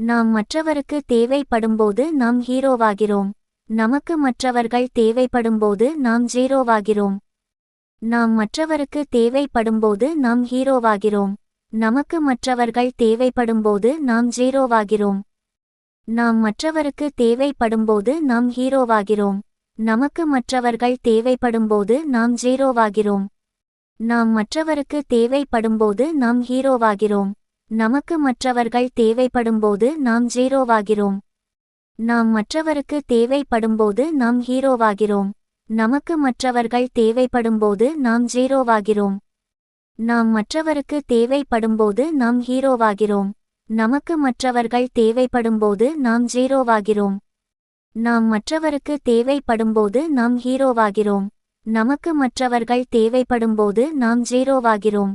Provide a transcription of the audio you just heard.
நாம் மற்றவருக்கு தேவைப்படும்போது நாம் ஹீரோவாகிறோம். நமக்கு மற்றவர்கள் தேவைப்படும்போது நாம் ஜீரோவாகிறோம். நாம் மற்றவருக்கு தேவைப்படும்போது நாம் ஹீரோவாகிறோம். நமக்கு மற்றவர்கள் தேவைப்படும்போது நாம் ஜீரோவாகிறோம். நாம் மற்றவருக்கு தேவைப்படும்போது நாம் ஹீரோவாகிறோம். நமக்கு மற்றவர்கள் தேவைப்படும்போது நாம் ஜீரோவாகிறோம். நாம் மற்றவருக்கு தேவைப்படும்போது நாம் ஹீரோவாகிறோம். நமக்கு மற்றவர்கள் தேவைப்படும்போது நாம் ஜீரோவாகிறோம். நாம் மற்றவருக்கு தேவைப்படும்போது நாம் ஹீரோவாகிறோம். நமக்கு மற்றவர்கள் தேவைப்படும்போது நாம் ஜீரோவாகிறோம். நாம் மற்றவருக்கு தேவைப்படும்போது நாம் ஹீரோவாகிறோம். நமக்கு மற்றவர்கள் தேவைப்படும்போது நாம் ஜீரோவாகிறோம். நாம் மற்றவருக்கு தேவைப்படும்போது நாம் ஹீரோவாகிறோம். நமக்கு மற்றவர்கள் தேவைப்படும்போது நாம் ஜீரோவாகிறோம்.